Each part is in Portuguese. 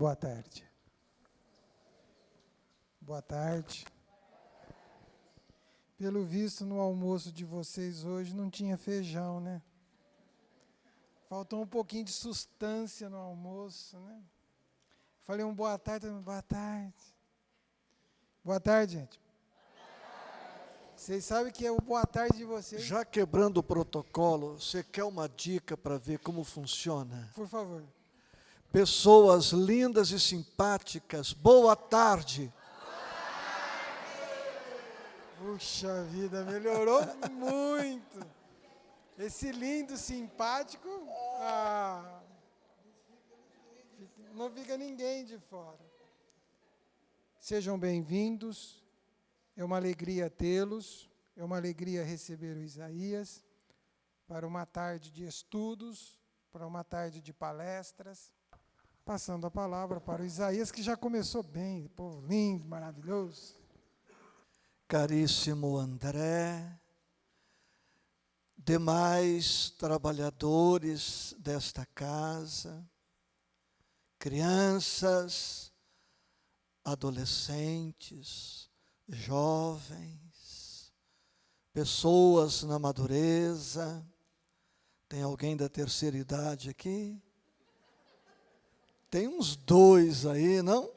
boa tarde. Boa tarde. Pelo visto, no almoço de vocês hoje não tinha feijão, né? Faltou um pouquinho de sustância no almoço, né? Falei boa tarde. Boa tarde. Boa tarde, gente. Vocês sabem que é o boa tarde de vocês? Já quebrando o protocolo, você quer uma dica para ver como funciona? Por favor. Pessoas lindas e simpáticas, boa tarde. Puxa vida, melhorou muito. Esse lindo, simpático, não fica ninguém de fora. Sejam bem-vindos, é uma alegria tê-los, é uma alegria receber o Isaías para uma tarde de estudos, para uma tarde de palestras, passando a palavra para o Isaías, que já começou bem, povo lindo, maravilhoso. Caríssimo André, demais trabalhadores desta casa, crianças, adolescentes, jovens, pessoas na madureza. Tem alguém da terceira idade aqui? Tem uns 2 aí, não?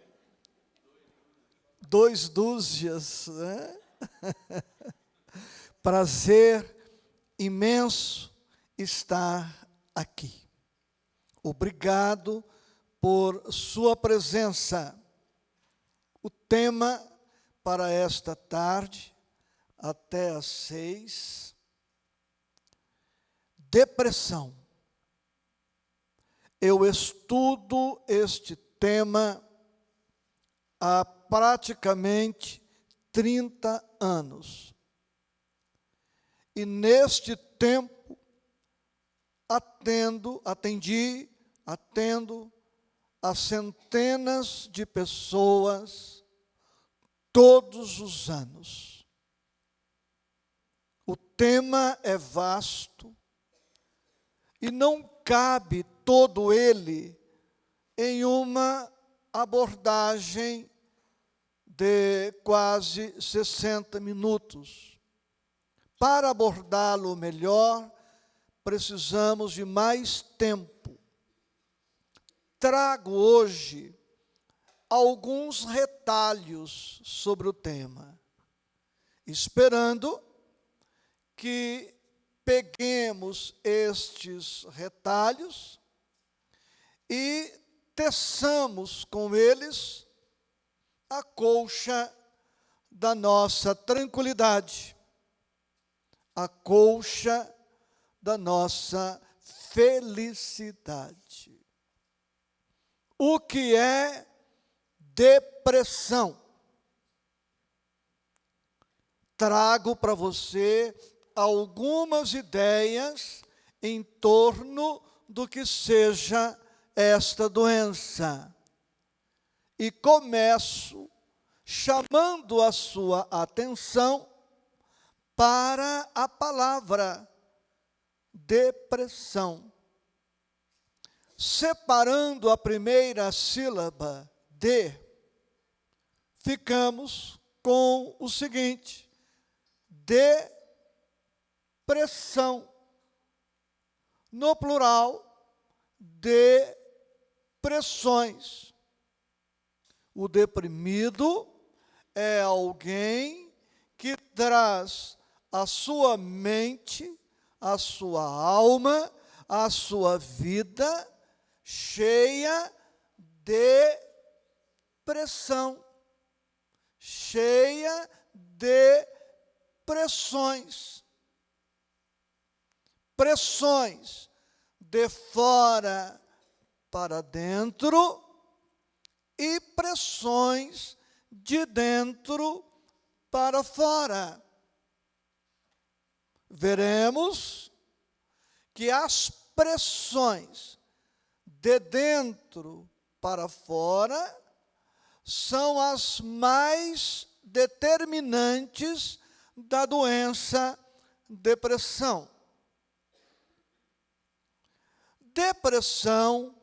2 dúzias, né? Prazer imenso estar aqui. Obrigado por sua presença. O tema para esta tarde, até às 6, depressão. Eu estudo este tema há praticamente 30 anos. E neste tempo, atendo a centenas de pessoas todos os anos. O tema é vasto e não cabe todo ele em uma abordagem de quase 60 minutos. Para abordá-lo melhor, precisamos de mais tempo. Trago hoje alguns retalhos sobre o tema, esperando que peguemos estes retalhos e teçamos com eles a colcha da nossa tranquilidade, a colcha da nossa felicidade. O que é depressão? Trago para você algumas ideias em torno do que seja esta doença. E começo chamando a sua atenção para a palavra depressão. Separando a primeira sílaba, de, ficamos com o seguinte: depressão. No plural, depressões. O deprimido é alguém que traz a sua mente, a sua alma, a sua vida cheia de pressão, cheia de pressões. Pressões de fora para dentro e pressões de dentro para fora. Veremos que as pressões de dentro para fora são as mais determinantes da doença depressão. Depressão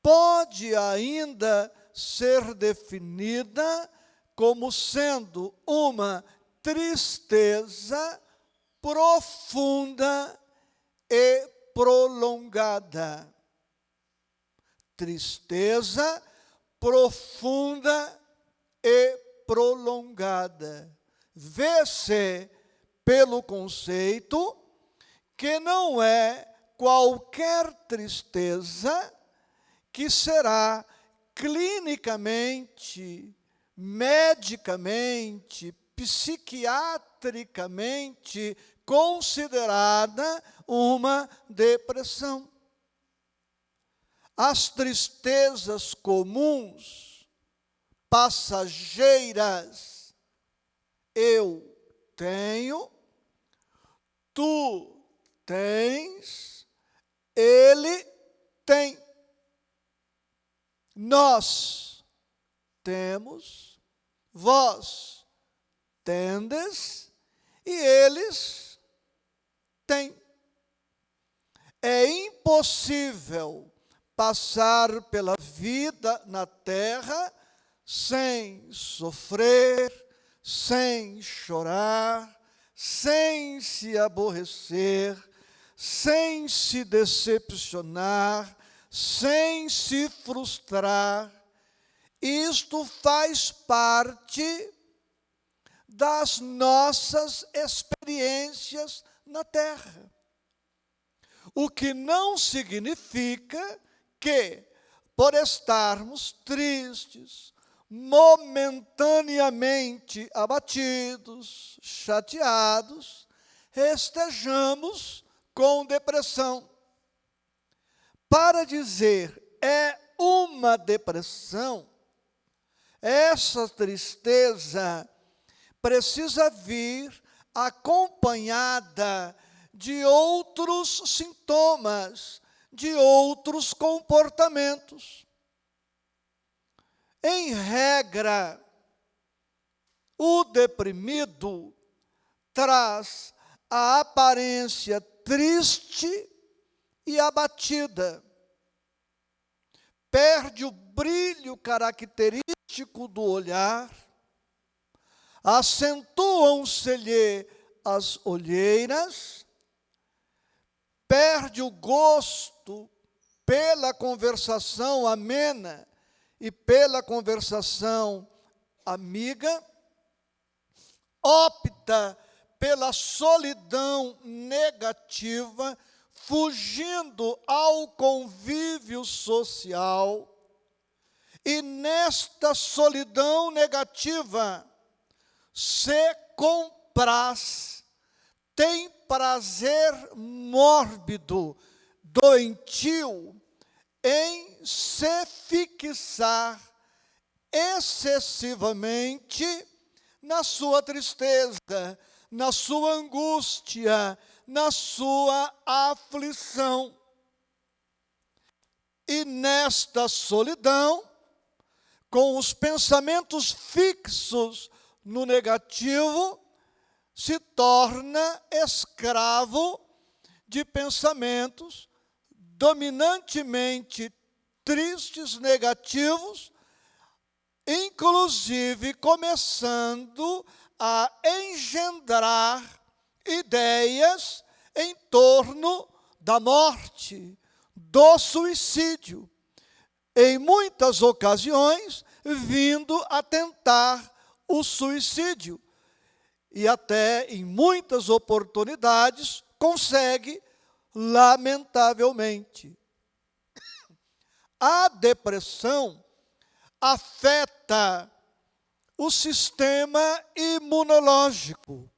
pode ainda ser definida como sendo uma tristeza profunda e prolongada. Tristeza profunda e prolongada. Vê-se pelo conceito que não é qualquer tristeza que será clinicamente, medicamente, psiquiatricamente considerada uma depressão. As tristezas comuns, passageiras, eu tenho, tu tens, ele tem. Nós temos, vós tendes e eles têm. É impossível passar pela vida na terra sem sofrer, sem chorar, sem se aborrecer, sem se decepcionar, sem se frustrar. Isto faz parte das nossas experiências na terra. O que não significa que, por estarmos tristes, momentaneamente abatidos, chateados, estejamos com depressão. Para dizer é uma depressão, essa tristeza precisa vir acompanhada de outros sintomas, de outros comportamentos. Em regra, o deprimido traz a aparência triste e abatida. Perde o brilho característico do olhar, acentuam-se-lhe as olheiras, perde o gosto pela conversação amena e pela conversação amiga, opta pela solidão negativa, fugindo ao convívio social, e nesta solidão negativa se compraz, tem prazer mórbido, doentio, em se fixar excessivamente na sua tristeza, na sua angústia, na sua aflição. E nesta solidão, com os pensamentos fixos no negativo, se torna escravo de pensamentos dominantemente tristes, negativos, inclusive começando a engendrar ideias em torno da morte, do suicídio, em muitas ocasiões vindo a tentar o suicídio, e até em muitas oportunidades consegue, lamentavelmente. A depressão afeta o sistema imunológico.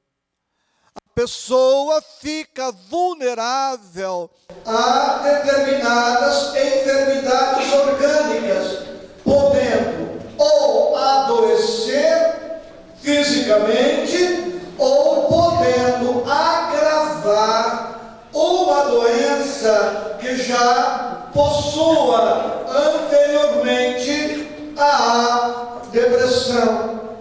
A pessoa fica vulnerável a determinadas enfermidades orgânicas, podendo ou adoecer fisicamente ou podendo agravar uma doença que já possua anteriormente a depressão.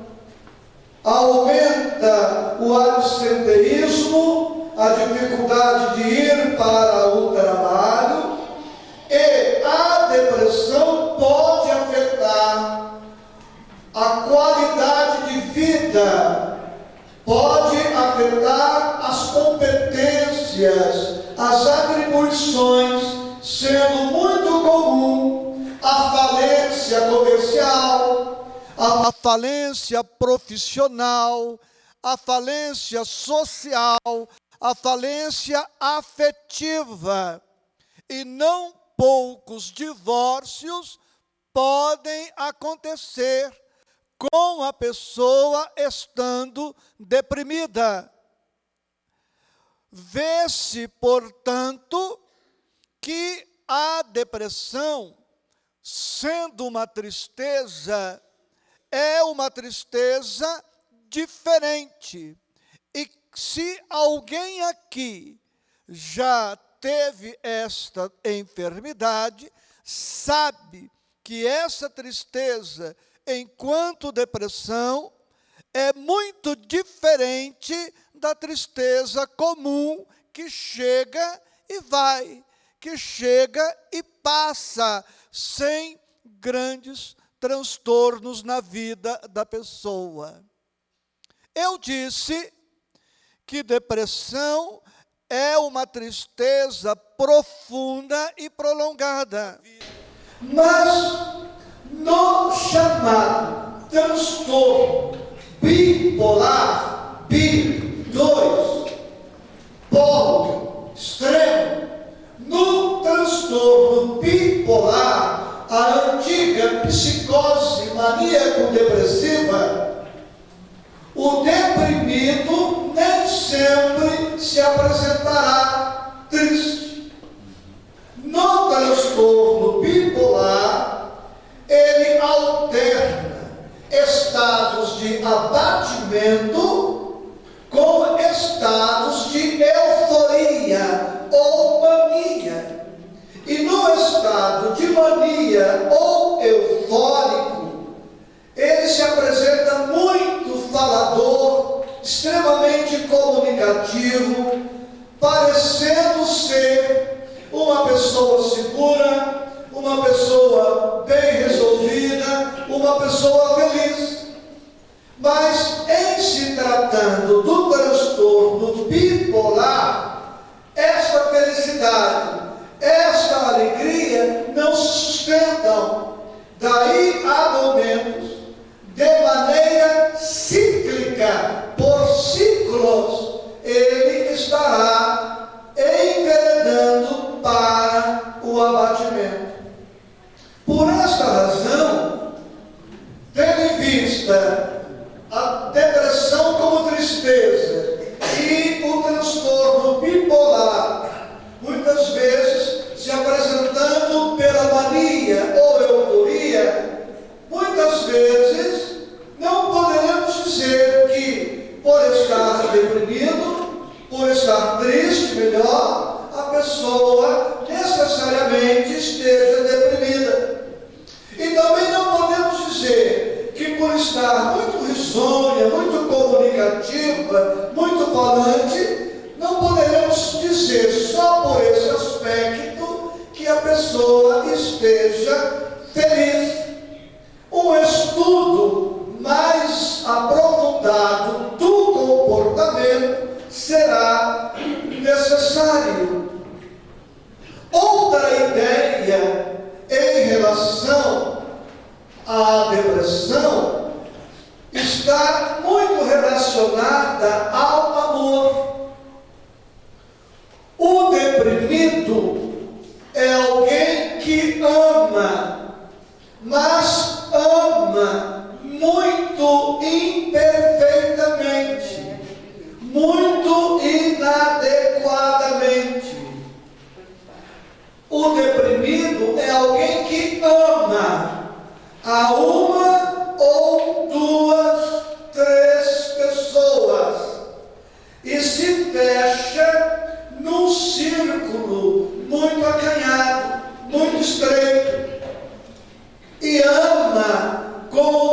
Aumenta o absenteísmo, a dificuldade de ir para o trabalho, e a depressão a qualidade de vida, pode afetar as competências, as atribuições, sendo muito comum a falência comercial, a falência profissional, a falência social, a falência afetiva. E não poucos divórcios podem acontecer com a pessoa estando deprimida. Vê-se, portanto, que a depressão, sendo uma tristeza, é uma tristeza diferente. E se alguém aqui já teve esta enfermidade, sabe que essa tristeza, enquanto depressão, é muito diferente da tristeza comum que chega e vai, que chega e passa sem grandes transtornos na vida da pessoa. Eu disse que depressão é uma tristeza profunda e prolongada. Mas no chamado transtorno bipolar, bi2, polo, extremo, no transtorno bipolar, a antiga psicose maníaco-depressiva, o deprimido nem sempre se apresentará triste. No transtorno bipolar, ele alterna estados de abatimento com estados de euforia ou mania. E no estado de mania ou eufórico, ele se apresenta muito falador, extremamente comunicativo, parecendo ser uma pessoa segura, uma pessoa bem resolvida, uma pessoa feliz. Mas em se tratando do transtorno bipolar, esta felicidade, esta alegria não se sustentam. Daí há momentos, de maneira cíclica, por ciclos, ele estará enveredando para o abatimento. Por esta razão, tendo em vista a depressão como tristeza e o transtorno bipolar, muitas vezes se apresentando pela mania ou euforia, muitas vezes não poderemos dizer que, por estar deprimido, por estar triste, melhor, a pessoa necessariamente esteja deprimida. E também não podemos dizer que, por estar muito risonha, muito comunicativa, muito falante, não poderemos dizer só por esse aspecto que a pessoa esteja feliz. Um estudo mais aprofundado do comportamento será necessário. Outra ideia em relação à depressão está muito relacionada ao amor. O deprimido é alguém que ama, mas ama muito imperfeitamente, muito inadequadamente. O deprimido é alguém que ama a uma ou duas, três pessoas e se fecha num círculo muito acanhado, muito estreito, e ama com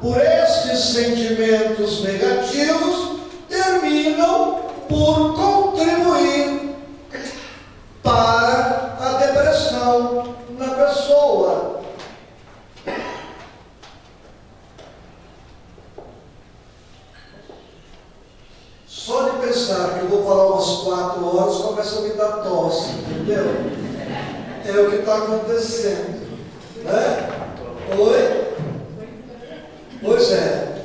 por estes sentimentos negativos, terminam por contribuir para a depressão na pessoa. Só de pensar que eu vou falar umas 4 horas, começa a me dar tosse, entendeu? É o que está acontecendo, né? Oi? Pois é.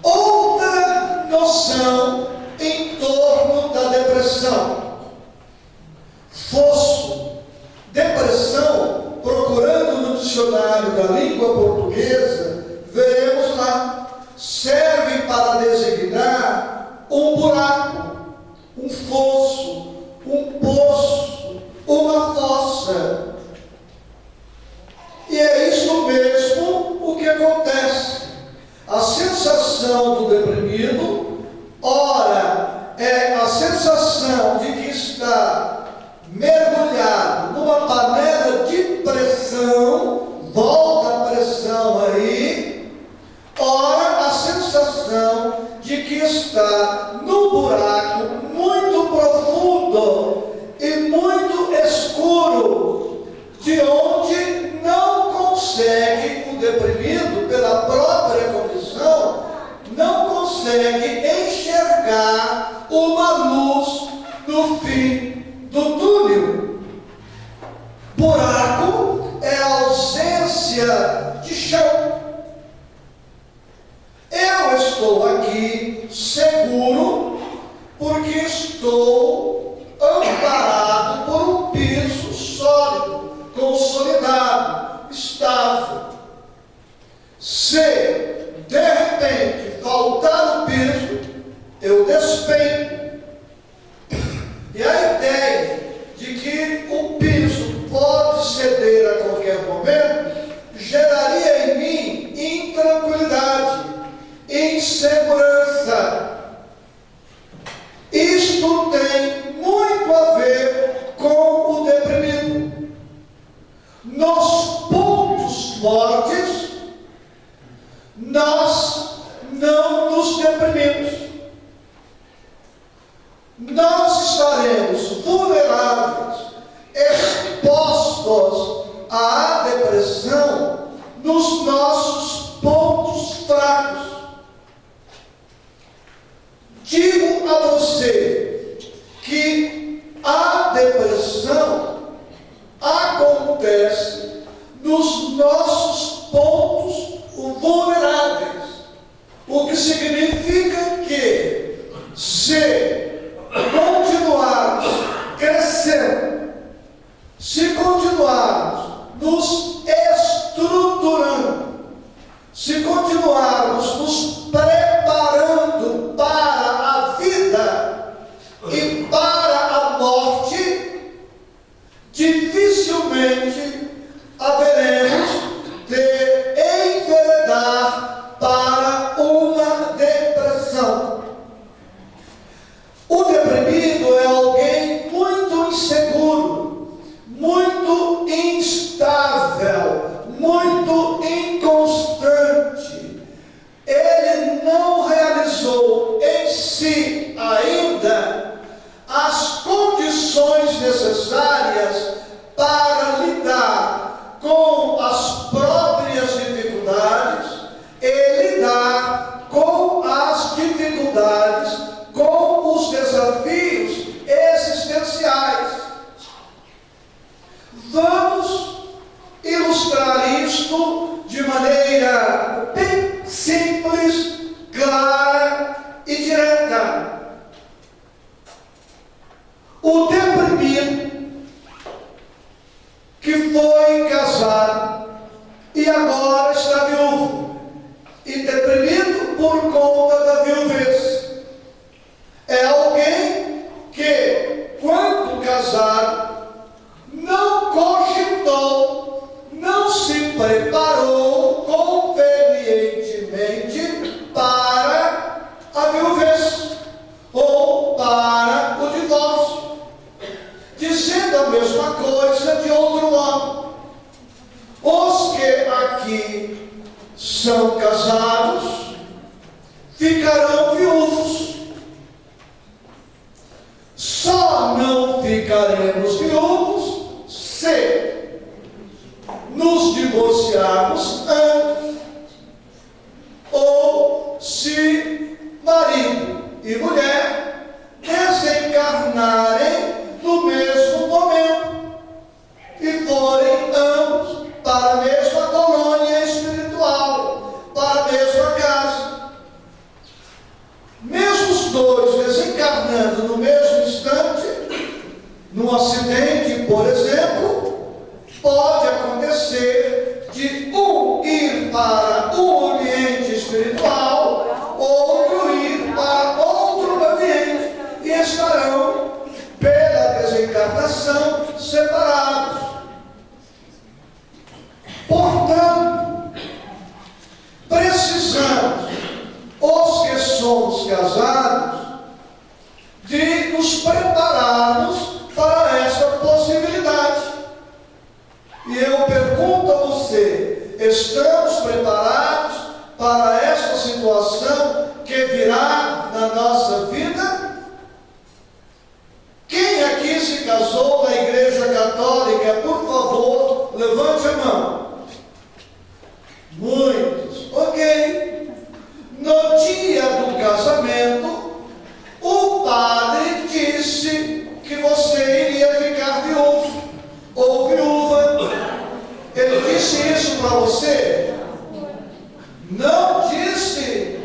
Outra noção em torno da depressão. Fosso. Depressão, procurando no dicionário da língua portuguesa, veremos lá, serve para designar um buraco, um fosso, um poço, uma fossa. E é isso mesmo o que acontece. A sensação do deprimido, ora, é a sensação de que está mergulhado numa panela de pressão, volta a pressão aí, ora, a sensação de que está num buraco muito profundo e muito escuro, de onde não consegue, o deprimido, pela própria condição, não consegue enxergar uma luz no fim do túnel. Buraco é a ausência de chão. Eu estou aqui seguro porque estou amparado por um piso sólido, consolidado, estável. Se de repente faltar o piso, eu despenco. E a ideia de que o piso pode ceder a qualquer momento geraria em mim intranquilidade, insegurança. Isto tem muito a ver com o deprimido. Nos pontos fortes, nós não nos deprimimos. Nós estaremos vulneráveis, expostos à depressão nos nossos pontos fracos. Digo a você que a depressão acontece nos nossos pontos vulneráveis, o que significa que se continuarmos crescendo, se continuarmos nos estruturando, se continuarmos nos preparando para a vida e para a morte, dificilmente haveremos de enveredar para uma depressão. O deprimido é alguém muito inseguro, muito instável, muito inconstante. Ele não realizou em si ainda as condições necessárias para lidar com as próprias dificuldades e lidar com as dificuldades, com os desafios existenciais. Vamos ilustrar isto de maneira bem simples, clara e direta. O deprimido que foi casado e agora está viúvo, e deprimido por conta da viuvez, é alguém que, quando casado, não cogitou, não se preparou convenientemente para a viuvez ou para o divórcio, dizendo a mesma coisa de outro homem. Os que aqui são casados casados ficarão viúvos. Só não ficaremos viúvos se nos divorciarmos antes, ou se marido e mulher desencarnarem no mesmo momento e forem ambos para a mesma colônia espiritual, para a mesma casa. Mesmo os dois desencarnando no mesmo instante, num acidente, por exemplo, pode acontecer de um ir para um ambiente espiritual, outro ir para outro ambiente, e estarão, pela desencarnação, separados. Portanto, precisamos, os que somos casados, de nos prepararmos para essa possibilidade. E eu pergunto a você: estamos preparados para essa situação que virá na nossa vida? Quem aqui se casou na Igreja Católica, por favor, levante a mão. Muitos. Ok. No dia do casamento, o padre disse que você iria ficar viúvo ou viúva. Ele disse isso para você? Não disse.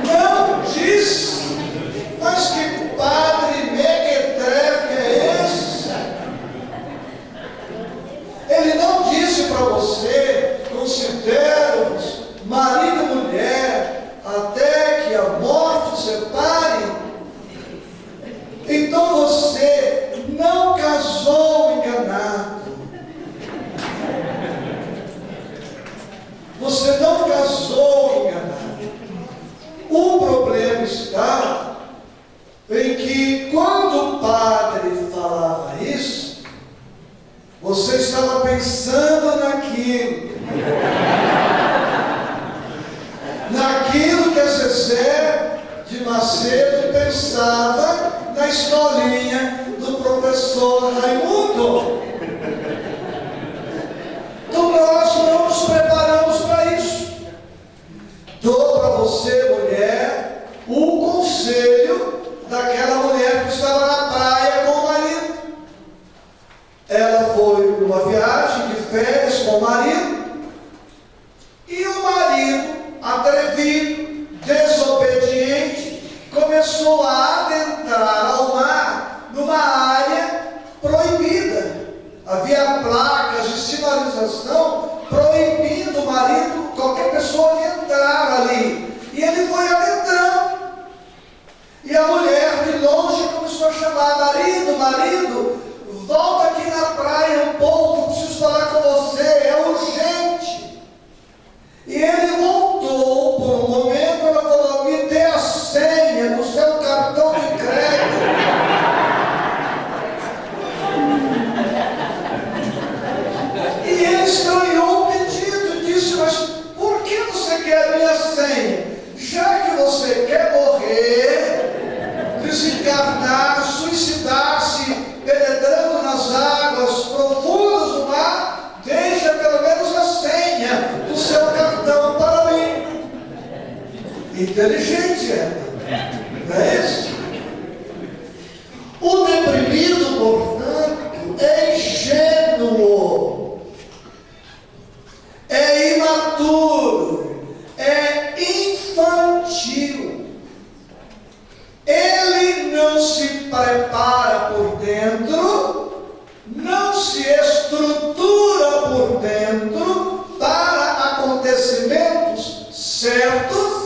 Não disse. Mas que padre mequetrefe é esse? Ele não disse para você: considere-vos marido e mulher até que a morte separe. Então você não casou enganado. Você não casou enganado. O problema está em que, quando o padre falava isso, você estava pensando naquilo que a Zezé de Macedo pensava na escolinha do professor Raimundo. Então nós não nos preparamos para isso. Dou para você, mulher, o conselho daquela mulher que estava na praia com o marido. Ela foi numa viagem de férias com o marido, e o marido, atrevido, desobediente, começou a adentrar ao mar numa área proibida. Havia placas de sinalização proibindo o marido, qualquer pessoa, de entrar ali. E ele foi adentrando. E a mulher de longe começou a chamar: marido, marido, volta aqui na praia um pouco, preciso falar com você, é urgente. E ele voltou por um momento. Ela falou: me dê a senha do seu cartão de crédito. E ele estranhou o pedido, disse: mas por que você quer a minha senha? Já que você quer morrer, desencarnar, suicidar-se, penetrando nas águas profundas do mar, deixa pelo menos a senha do seu cartão para mim. Inteligente não é isso? O deprimido, portanto, é ingênuo, é imaturo, é infantil. Ele não se prepara por dentro, não se estrutura por dentro para acontecimentos certos,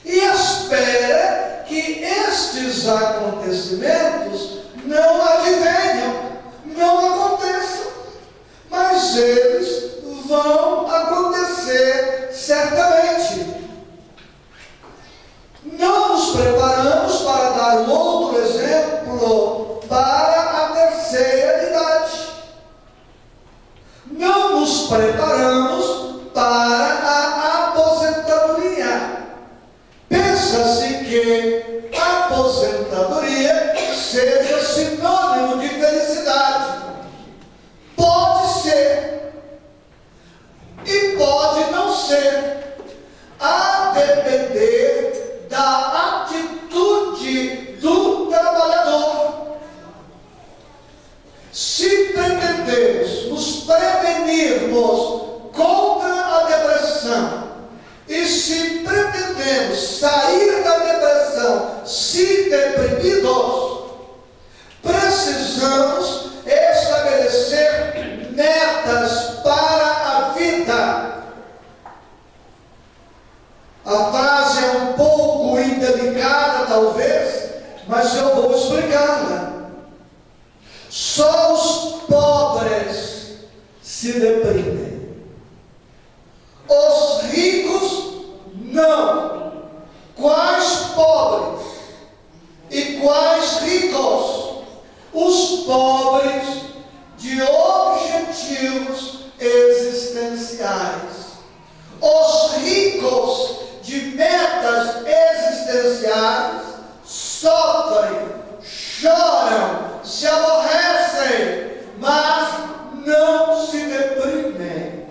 e espera que estes acontecimentos não advenham Se pretendemos nos prevenirmos contra a depressão, e se pretendemos sair da depressão se deprimidos, precisamos estabelecer metas para a vida. A frase é um pouco indelicada, talvez, mas eu vou explicá-la. Só os pobres se deprimem. Os ricos não. Quais pobres e quais ricos? Os pobres de objetivos existenciais. Os ricos de metas existenciais sofrem, choram, se aborrecem, mas não se deprimem.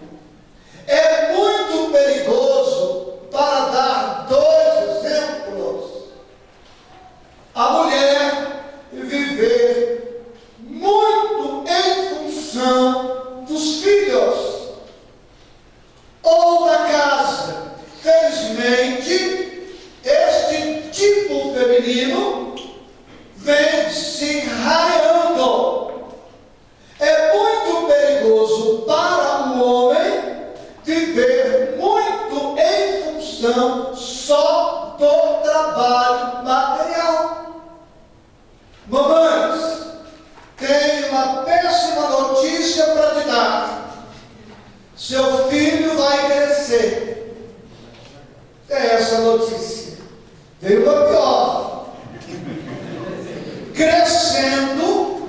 É muito perigoso, para dar dois exemplos, a mulher viver muito em função dos filhos ou da casa. Felizmente, este tipo feminino vem se rareando. É muito perigoso para o homem viver muito em função só do trabalho material. Mamães, tenho uma péssima notícia para te dar. Seu filho vai crescer. É essa a notícia. Veio uma pior. Crescendo,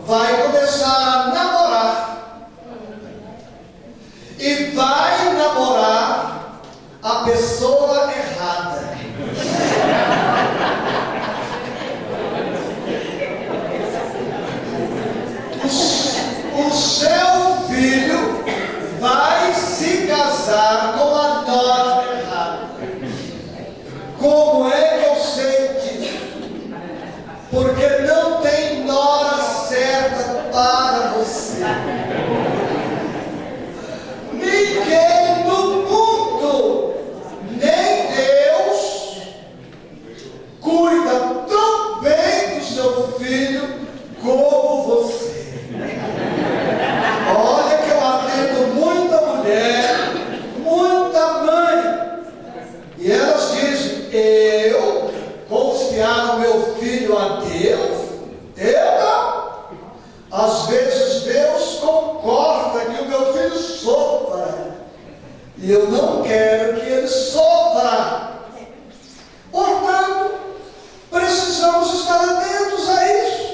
vai começar a namorar. E vai namorar a pessoa errada. O seu filho vai se casar com a nora errada. Como é que eu sei disso? Porque não tem nora certa para você. Ninguém no mundo, nem Deus, cuida tão bem do seu filho como você. Olha que eu atendo muita mulher, muita mãe, e elas dizem: eu confiar no meu filho a Deus? Eu não. Às vezes Deus concorda que o meu filho sofra, e eu não quero que ele sofra. Portanto, precisamos estar atentos a isso.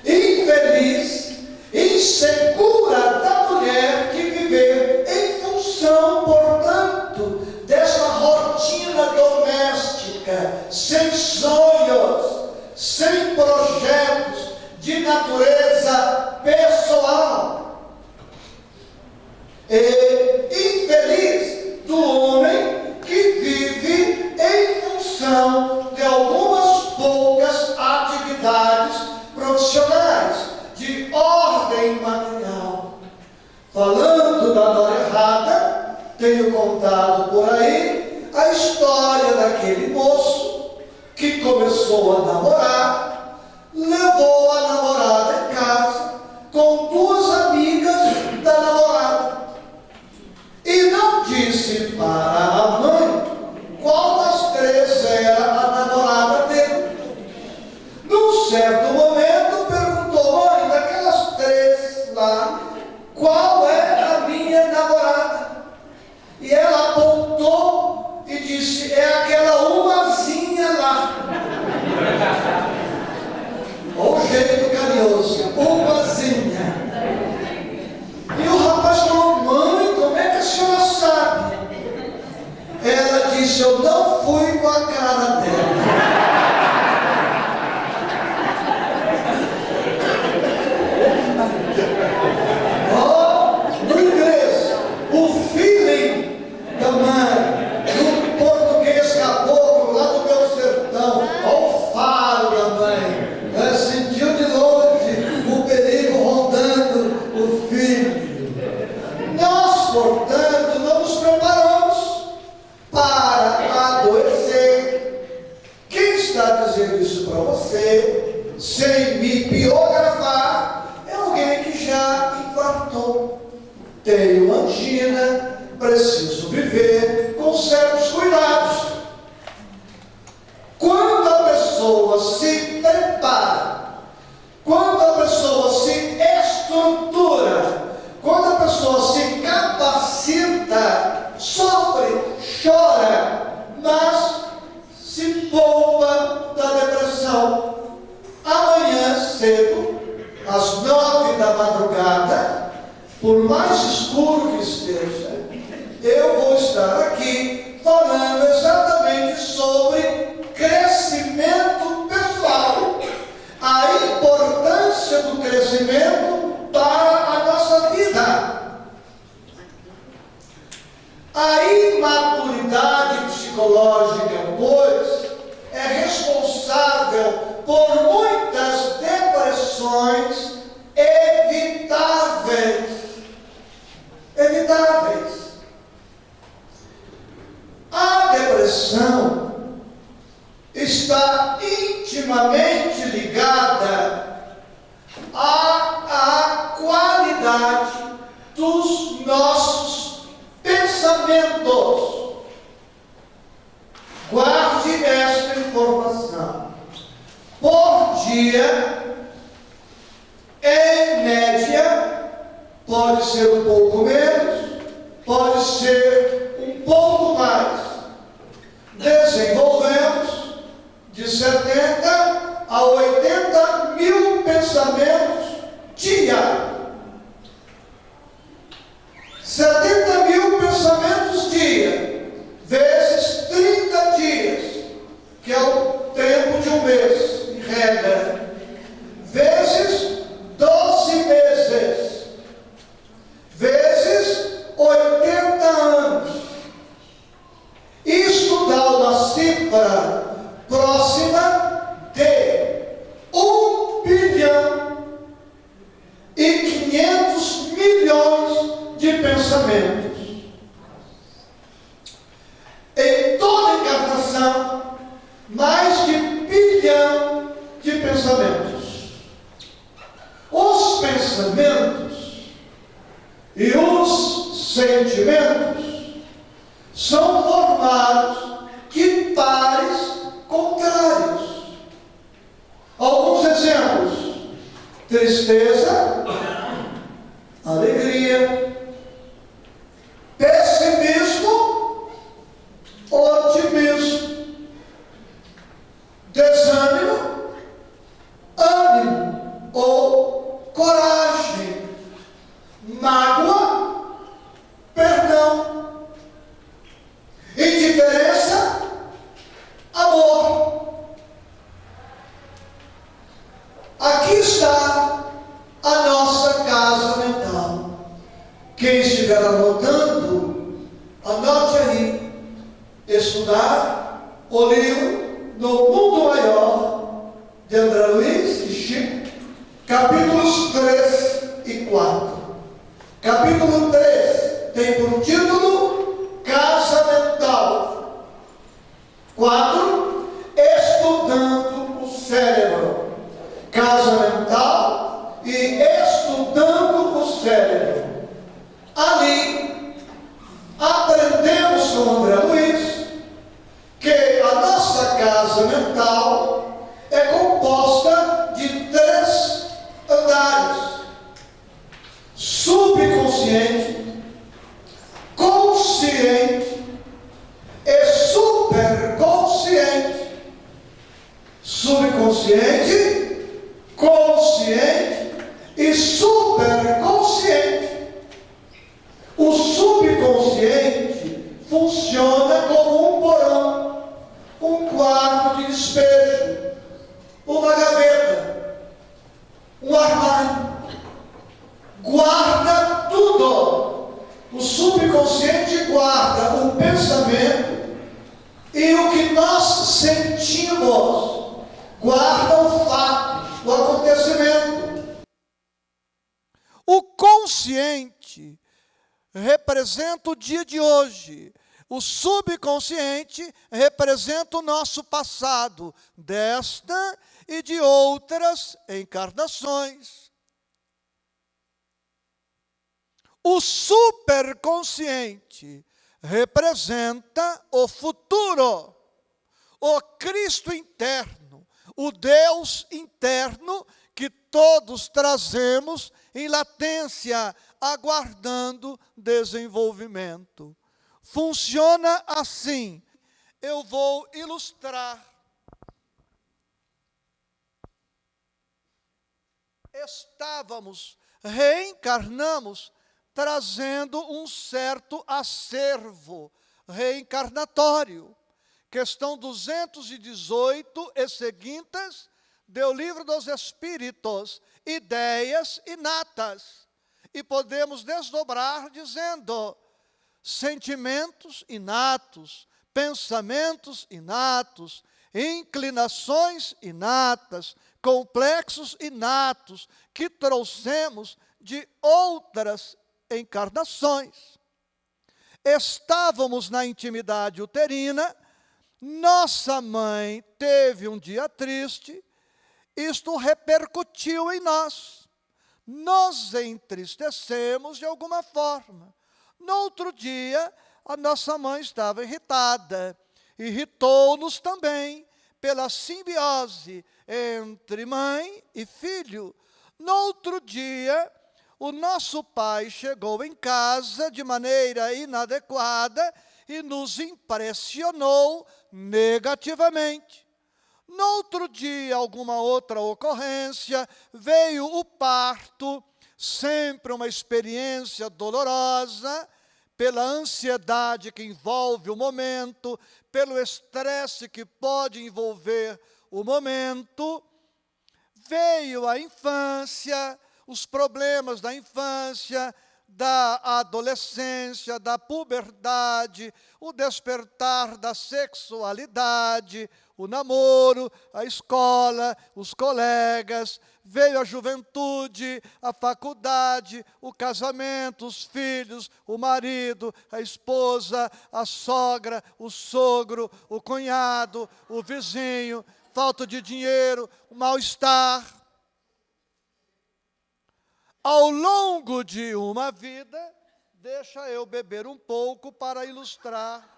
Infeliz, insegura da mulher que viver em função, portanto, dessa rotina doméstica, sem sonhos, sem projetos de natureza pessoal. E infeliz do homem que vive em função de algumas poucas atividades profissionais de ordem material. Falando da nora errada, tenho contado por aí a história daquele moço que começou a namorar, levou a namorada em casa com duas amigas da namorada e não disse para a mãe qual das três era a namorada dele. Num certo momento perguntou: mãe, daquelas três lá, qual é a minha namorada? E ela apontou e disse: é aquela umazinha lá. tenho angina, preciso viver com certos cuidados. Quando a pessoa se prepara, quando a pessoa se estrutura, quando a pessoa se capacita, sofre, chora, mas se poupa da depressão. Amanhã cedo, às 9 da madrugada, por mais escuro que esteja, eu vou estar aqui falando exatamente sobre crescimento pessoal, a importância do crescimento para a nossa vida. A imaturidade psicológica, pois, é responsável por muitas depressões evitáveis. A depressão está intimamente ligada à qualidade dos nossos pensamentos. Guarde esta informação. Por dia, em média, pode ser um pouco menos, pode ser um pouco mais. Desenvolvemos de 70 a 80 mil pensamentos diários. 70 mil pensamentos dia, vezes 30 dias, que é o tempo de um mês, em regra, vezes 12 meses, vezes 80 anos. Isto dá uma cifra próxima de 1 bilhão e 500 milhões de pensamentos. Em toda a encarnação, mais de 1 bilhão de pensamentos. Os pensamentos e os sentimentos são formados de pares contrários. Alguns exemplos: tristeza, alegria, pessimismo, otimismo, desânimo, ânimo ou coragem, mágoa, perdão, indiferença, amor. Aqui está a nossa casa mental. Quem estiver anotando, anote aí. Estudar o livro No Mundo Maior, de André Luiz e Chico, capítulos 3 e 4. Capítulo 3 tem por título Casa Mental. 4, Estudando o Cérebro. Casa Mental e Estudando o Cérebro. Ali, aprendemos com André Luiz que a nossa casa mental é composta de 3 andares: subconsciente, consciente e superconsciente. Subconsciente, consciente e superconsciente. O subconsciente funciona como um porão, um quarto de despejo, uma gaveta, um armário. Guarda tudo. O subconsciente guarda o pensamento e o que nós sentimos, guarda o fato, o acontecimento. O consciente representa o dia de hoje. O subconsciente representa o nosso passado, desta e de outras encarnações. O superconsciente representa o futuro, o Cristo interno, o Deus interno que todos trazemos em latência, aguardando desenvolvimento. Funciona assim. Eu vou ilustrar. Reencarnamos, trazendo um certo acervo reencarnatório. Questão 218 e seguintes do Livro dos Espíritos, ideias inatas. E podemos desdobrar dizendo, sentimentos inatos, pensamentos inatos, inclinações inatas, complexos inatos, que trouxemos de outras encarnações. Estávamos na intimidade uterina, nossa mãe teve um dia triste, isto repercutiu em nós. Nos entristecemos de alguma forma. No outro dia, a nossa mãe estava irritada. Irritou-nos também pela simbiose entre mãe e filho. No outro dia, o nosso pai chegou em casa de maneira inadequada e nos impressionou negativamente. No outro dia, alguma outra ocorrência, veio o parto, sempre uma experiência dolorosa, pela ansiedade que envolve o momento, pelo estresse que pode envolver o momento. Veio a infância, os problemas da infância, da adolescência, da puberdade, o despertar da sexualidade, o namoro, a escola, os colegas, veio a juventude, a faculdade, o casamento, os filhos, o marido, a esposa, a sogra, o sogro, o cunhado, o vizinho, falta de dinheiro, o mal-estar. Ao longo de uma vida, deixa eu beber um pouco para ilustrar.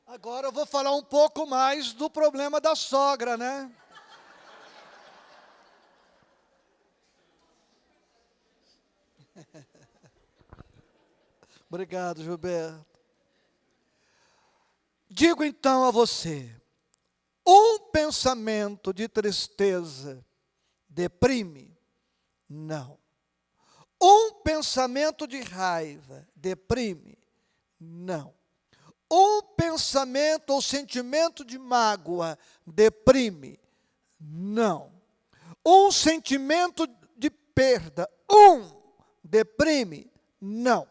Agora eu vou falar um pouco mais do problema da sogra, né? Obrigado, Gilberto. Digo então a você, um pensamento de tristeza deprime? Não. Um pensamento de raiva deprime? Não. Um pensamento ou sentimento de mágoa deprime? Não. Um sentimento de perda, deprime? Não.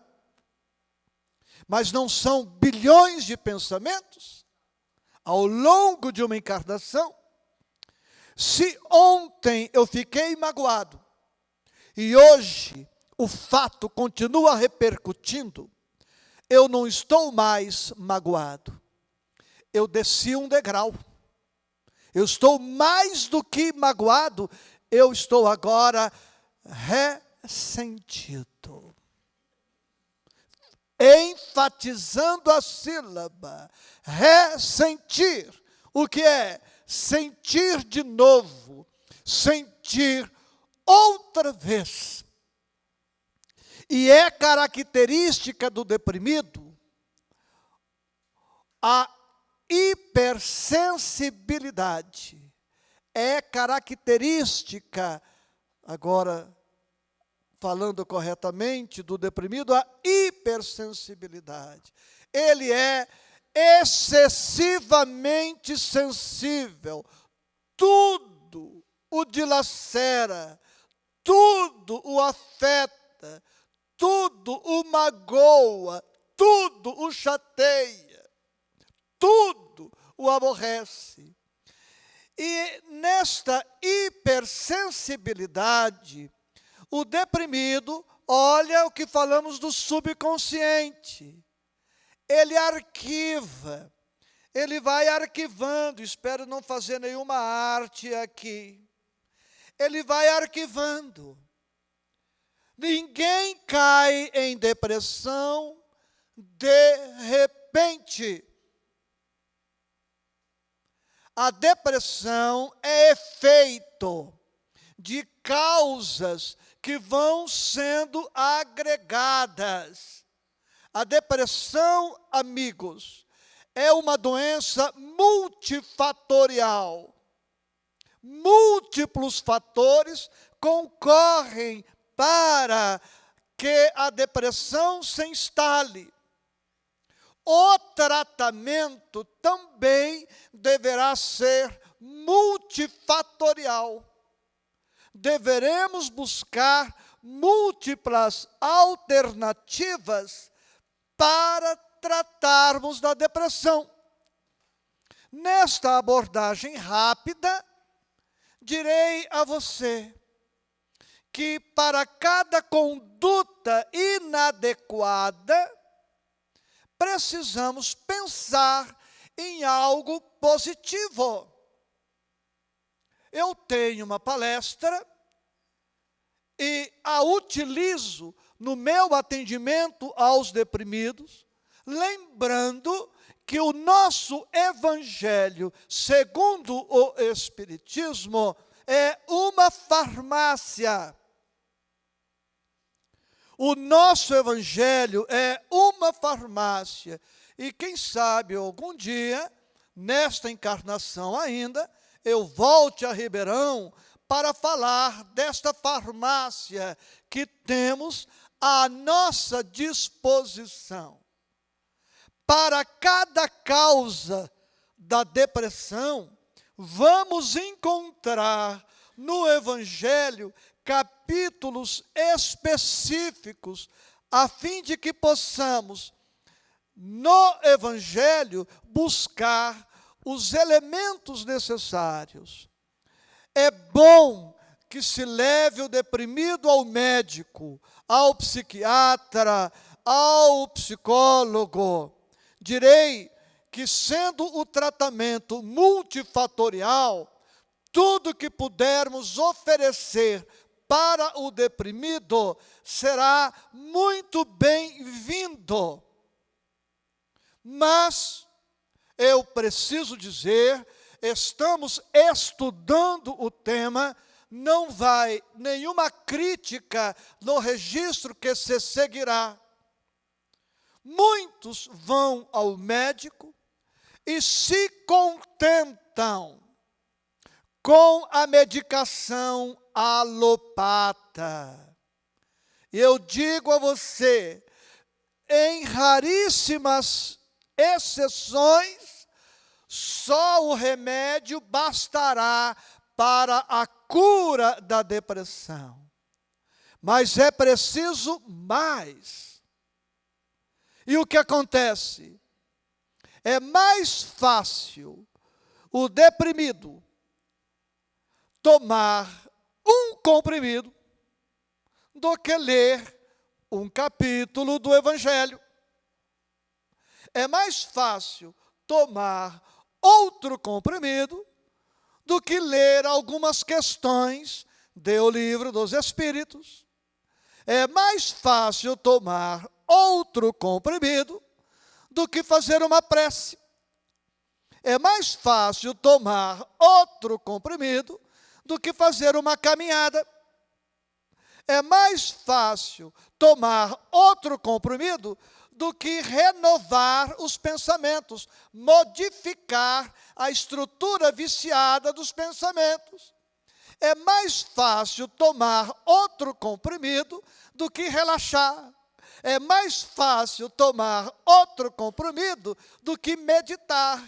Mas não são bilhões de pensamentos ao longo de uma encarnação? Se ontem eu fiquei magoado e hoje o fato continua repercutindo, eu não estou mais magoado. Eu desci um degrau. Eu estou mais do que magoado, eu estou agora ressentido. Enfatizando a sílaba, ressentir. O que é? Sentir de novo, sentir outra vez. E é característica do deprimido a hipersensibilidade. É característica, agora falando corretamente, do deprimido, a hipersensibilidade. Ele é excessivamente sensível. Tudo o dilacera, tudo o afeta, tudo o magoa, tudo o chateia, tudo o aborrece. E nesta hipersensibilidade, o deprimido, olha o que falamos do subconsciente. Ele arquiva, ele vai arquivando, espero não fazer nenhuma arte aqui. ele vai arquivando. Ninguém cai em depressão de repente. A depressão é efeito de causas que vão sendo agregadas. A depressão, amigos, é uma doença multifatorial. Múltiplos fatores concorrem para que a depressão se instale. O tratamento também deverá ser multifatorial. Deveremos buscar múltiplas alternativas para tratarmos da depressão. Nesta abordagem rápida, direi a você que para cada conduta inadequada, precisamos pensar em algo positivo. Eu tenho uma palestra e a utilizo no meu atendimento aos deprimidos, lembrando que o nosso Evangelho, segundo o Espiritismo, é uma farmácia. O nosso Evangelho é uma farmácia. E quem sabe algum dia, nesta encarnação ainda, eu volte a Ribeirão para falar desta farmácia que temos à nossa disposição. Para cada causa da depressão, vamos encontrar no Evangelho capítulos específicos, a fim de que possamos, no Evangelho, buscar os elementos necessários. É bom que se leve o deprimido ao médico, ao psiquiatra, ao psicólogo. Direi que, sendo o tratamento multifatorial, tudo que pudermos oferecer para o deprimido será muito bem-vindo. Mas eu preciso dizer, estamos estudando o tema, não vai nenhuma crítica no registro que se seguirá. Muitos vão ao médico e se contentam com a medicação alopata. Eu digo a você, em raríssimas exceções, só o remédio bastará para a cura da depressão. Mas é preciso mais. E o que acontece? É mais fácil o deprimido tomar um comprimido do que ler um capítulo do Evangelho. É mais fácil tomar outro comprimido do que ler algumas questões do Livro dos Espíritos. É mais fácil tomar outro comprimido do que fazer uma prece. É mais fácil tomar outro comprimido do que fazer uma caminhada. É mais fácil tomar outro comprimido do que renovar os pensamentos, modificar a estrutura viciada dos pensamentos. É mais fácil tomar outro comprimido do que relaxar. É mais fácil tomar outro comprimido do que meditar.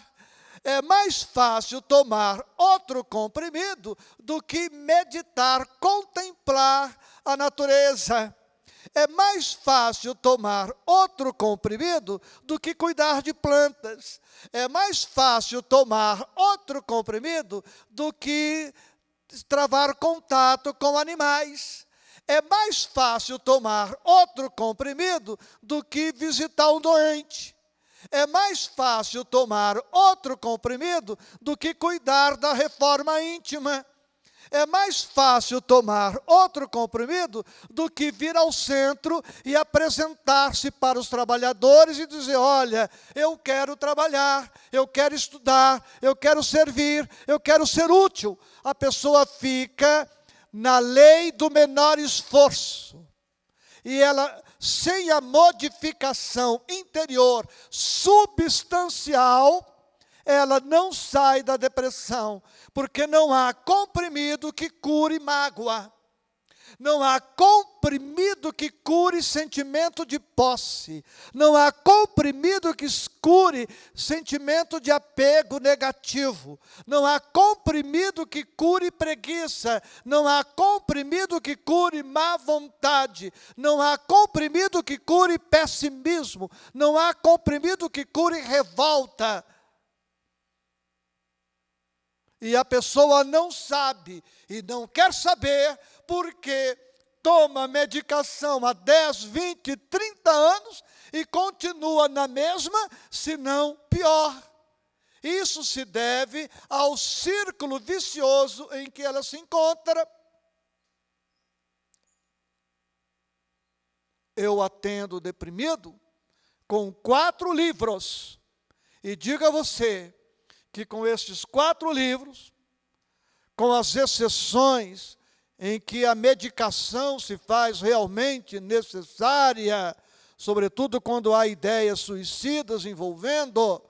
É mais fácil tomar outro comprimido do que meditar, contemplar a natureza. É mais fácil tomar outro comprimido do que cuidar de plantas. É mais fácil tomar outro comprimido do que travar contato com animais. É mais fácil tomar outro comprimido do que visitar um doente. É mais fácil tomar outro comprimido do que cuidar da reforma íntima. É mais fácil tomar outro comprimido do que vir ao centro e apresentar-se para os trabalhadores e dizer: olha, eu quero trabalhar, eu quero estudar, eu quero servir, eu quero ser útil. A pessoa fica na lei do menor esforço. E ela, sem a modificação interior substancial, ela não sai da depressão, porque não há comprimido que cure mágoa, não há comprimido que cure sentimento de posse, não há comprimido que cure sentimento de apego negativo, não há comprimido que cure preguiça, não há comprimido que cure má vontade, não há comprimido que cure pessimismo, não há comprimido que cure revolta. E a pessoa não sabe e não quer saber porque toma medicação há 10, 20, 30 anos e continua na mesma, se não pior. Isso se deve ao círculo vicioso em que ela se encontra. Eu atendo deprimido com 4 livros e digo a você que com estes 4 livros, com as exceções em que a medicação se faz realmente necessária, sobretudo quando há ideias suicidas envolvendo,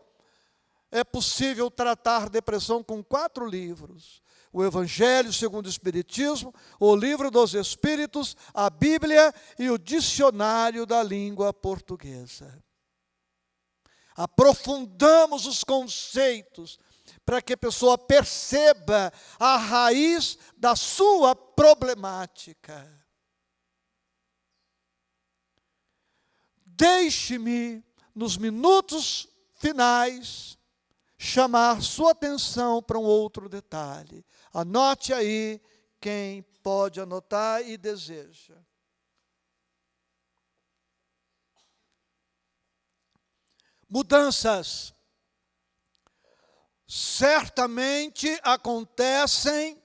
é possível tratar depressão com 4 livros. O Evangelho segundo o Espiritismo, o Livro dos Espíritos, a Bíblia e o Dicionário da Língua Portuguesa. Aprofundamos os conceitos para que a pessoa perceba a raiz da sua problemática. Deixe-me, nos minutos finais, chamar sua atenção para um outro detalhe. Anote aí quem pode anotar e deseja. Mudanças. Certamente acontecem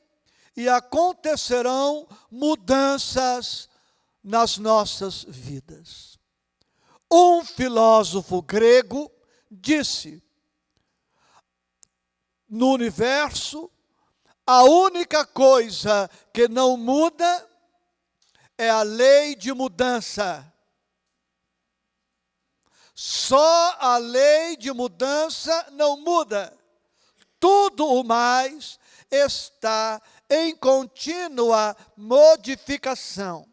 e acontecerão mudanças nas nossas vidas. Um filósofo grego disse: no universo, a única coisa que não muda é a lei de mudança. Só a lei de mudança não muda. Tudo o mais está em contínua modificação.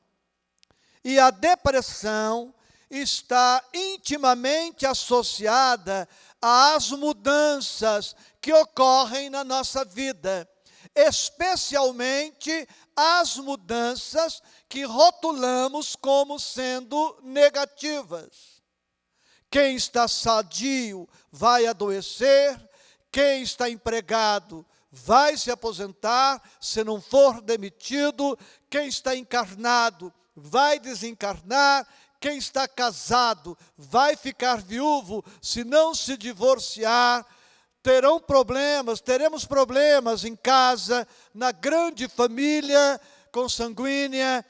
E a depressão está intimamente associada às mudanças que ocorrem na nossa vida, especialmente as mudanças que rotulamos como sendo negativas. Quem está sadio vai adoecer, quem está empregado vai se aposentar, se não for demitido, quem está encarnado vai desencarnar, quem está casado vai ficar viúvo, se não se divorciar, teremos problemas em casa, na grande família consanguínea,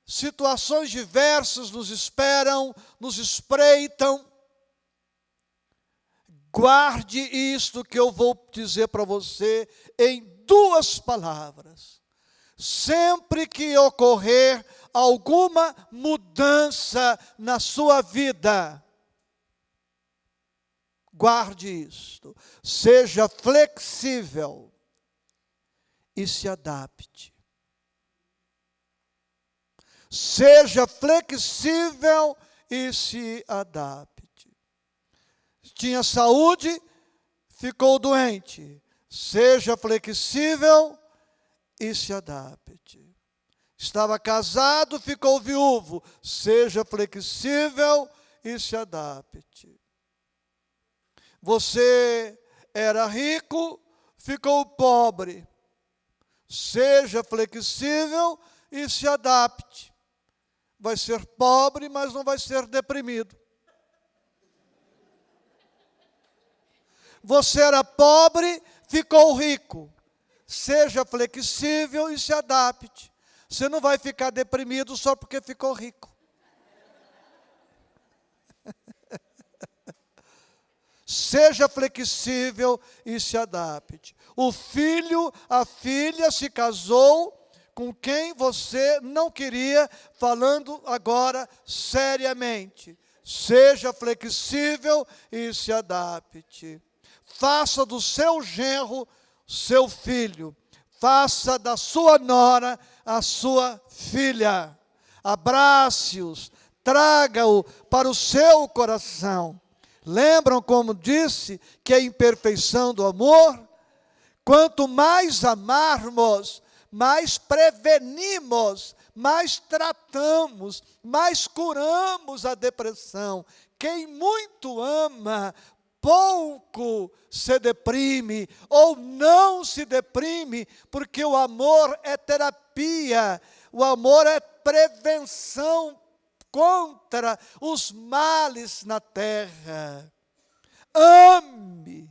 situações diversas nos esperam, nos espreitam. Guarde isto que eu vou dizer para você em 2 palavras. Sempre que ocorrer alguma mudança na sua vida, guarde isto. Seja flexível e se adapte. Seja flexível e se adapte. Tinha saúde, ficou doente. Seja flexível e se adapte. Estava casado, ficou viúvo. Seja flexível e se adapte. Você era rico, ficou pobre. Seja flexível e se adapte. Vai ser pobre, mas não vai ser deprimido. Você era pobre, ficou rico. seja flexível e se adapte. Você não vai ficar deprimido só porque ficou rico. Seja flexível e se adapte. O filho, a filha se casou com quem você não queria, falando agora seriamente. Seja flexível e se adapte. Faça do seu genro seu filho. Faça da sua nora a sua filha. Abrace-os, traga-o para o seu coração. Lembram como disse que a imperfeição do amor? Quanto mais amarmos, mais prevenimos, mais tratamos, mais curamos a depressão. Quem muito ama, pouco se deprime, ou não se deprime, porque o amor é terapia, o amor é prevenção contra os males na terra. Ame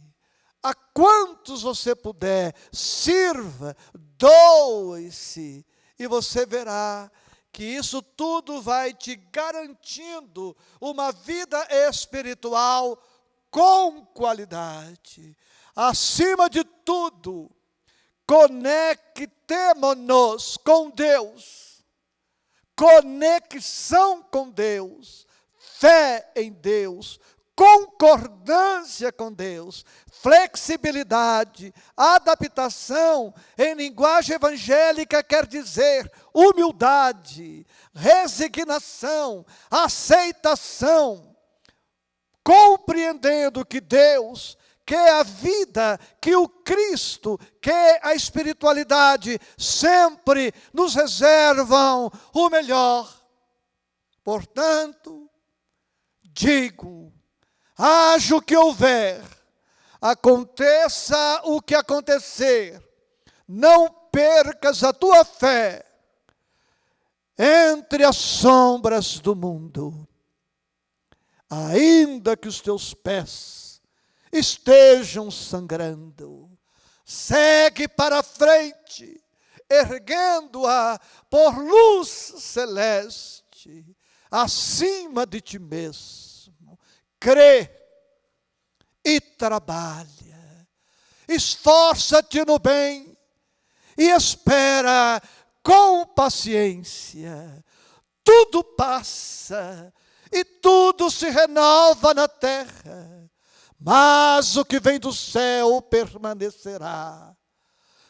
a quantos você puder, sirva, doe-se, e você verá que isso tudo vai te garantindo uma vida espiritual com qualidade. Acima de tudo, conectemo-nos com Deus. Conexão com Deus, fé em Deus, concordância com Deus, flexibilidade, adaptação, em linguagem evangélica quer dizer humildade, resignação, aceitação, compreendendo que Deus quer a vida, que o Cristo, quer a espiritualidade, sempre nos reservam o melhor. Portanto, digo, haja o que houver, aconteça o que acontecer, não percas a tua fé entre as sombras do mundo, ainda que os teus pés estejam sangrando, segue para frente, erguendo-a por luz celeste, acima de ti mesmo. Crê e trabalha, esforça-te no bem e espera com paciência. Tudo passa e tudo se renova na terra, mas o que vem do céu permanecerá.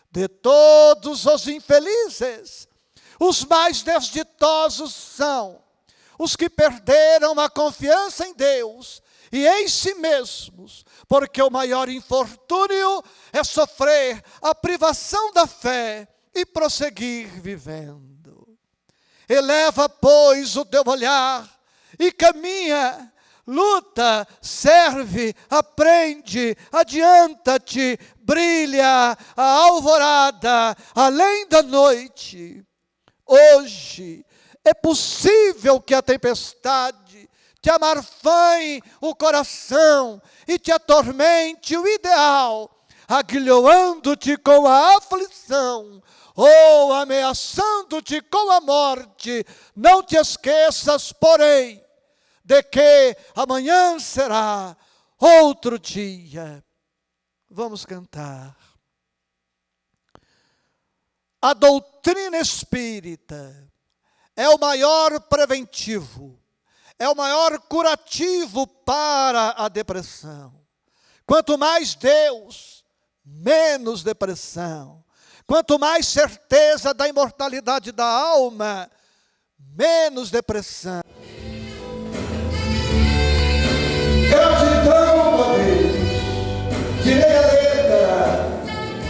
De todos os infelizes, os mais desditosos são os que perderam a confiança em Deus e em si mesmos, porque o maior infortúnio é sofrer a privação da fé e prosseguir vivendo. Eleva, pois, o teu olhar e caminha, luta, serve, aprende, adianta-te, brilha a alvorada além da noite. Hoje é possível que a tempestade te amarfanhe o coração e te atormente o ideal, aguilhoando-te com a aflição ou ameaçando-te com a morte. Não te esqueças, porém, de que amanhã será outro dia. Vamos cantar. A doutrina espírita é o maior preventivo, é o maior curativo para a depressão. Quanto mais Deus, menos depressão. Quanto mais certeza da imortalidade da alma, menos depressão. Gratidão a Deus. Direi a letra.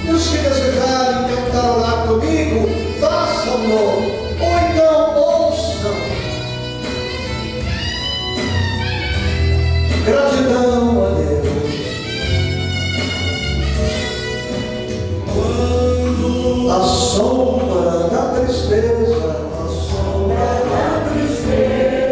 E os que desejarem cantar lá comigo, façam-no, ou então ouçam. Gratidão a Deus. Quando a sombra da tristeza, a sombra da tristeza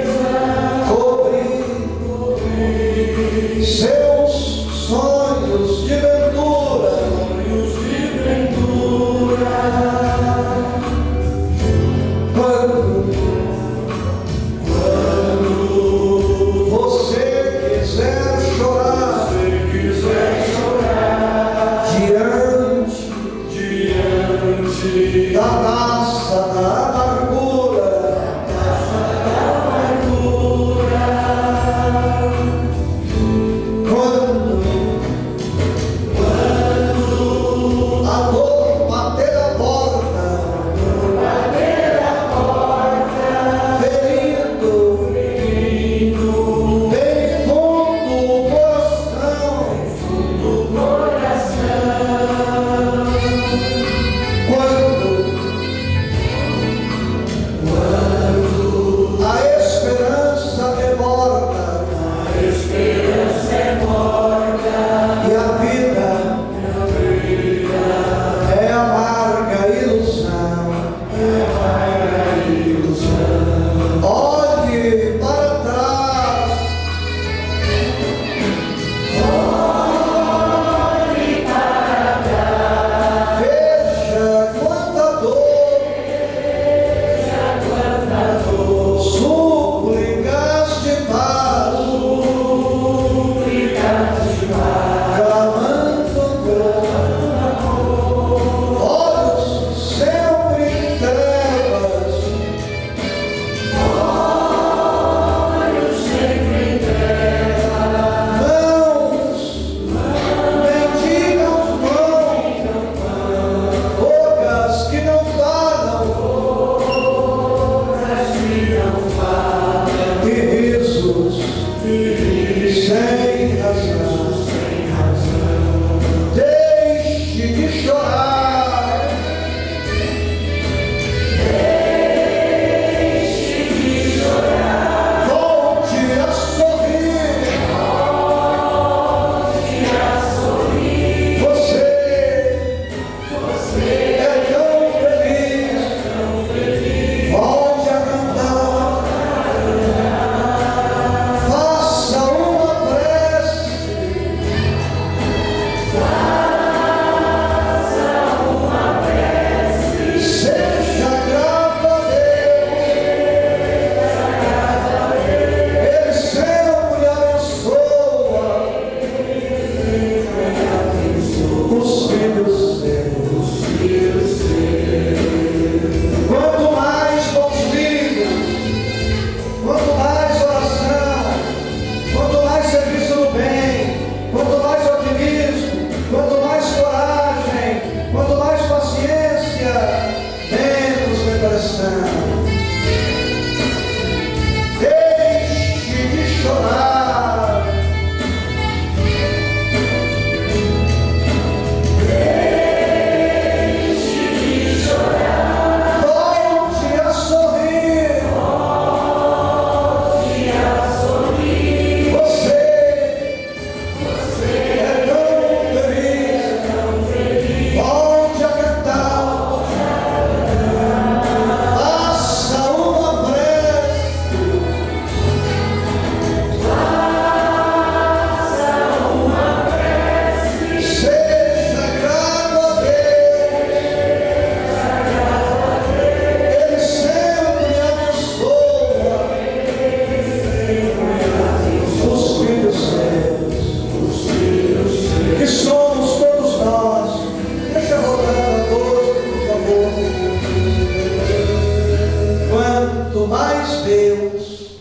mais Deus,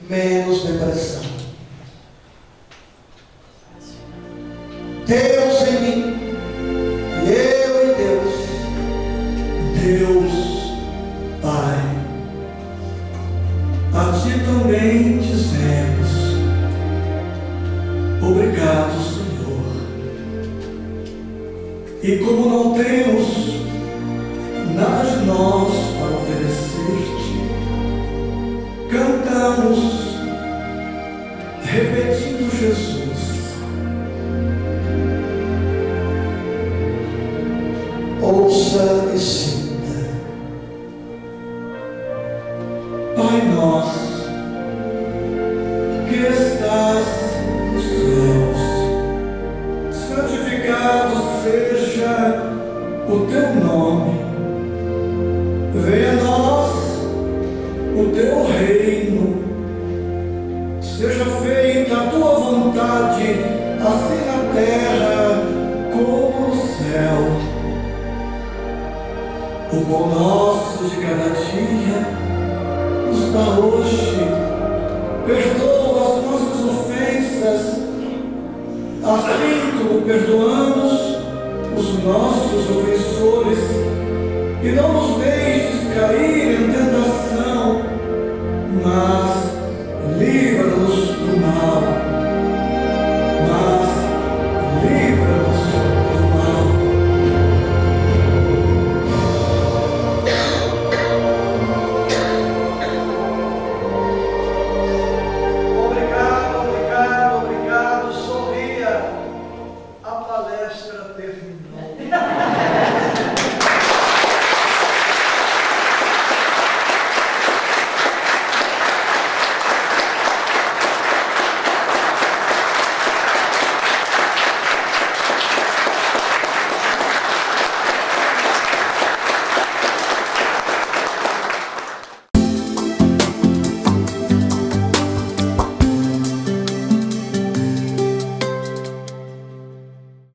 menos depressão. Deus em mim, e eu em Deus. Deus Pai, a Ti também dizemos: obrigado, Senhor. E como não temos nada de nós para oferecer-te, cantamos repetindo Jesus. Ouça e sinta. Pai nosso, que estás nos céus, santificado seja o teu nome. Venha a nós o teu reino. Seja feita a tua vontade, assim na terra como no céu. O pão nosso de cada dia nos dá hoje. Perdoa as nossas ofensas, assim como perdoamos os nossos ofensores. E não nos deixes cair em tentação, mas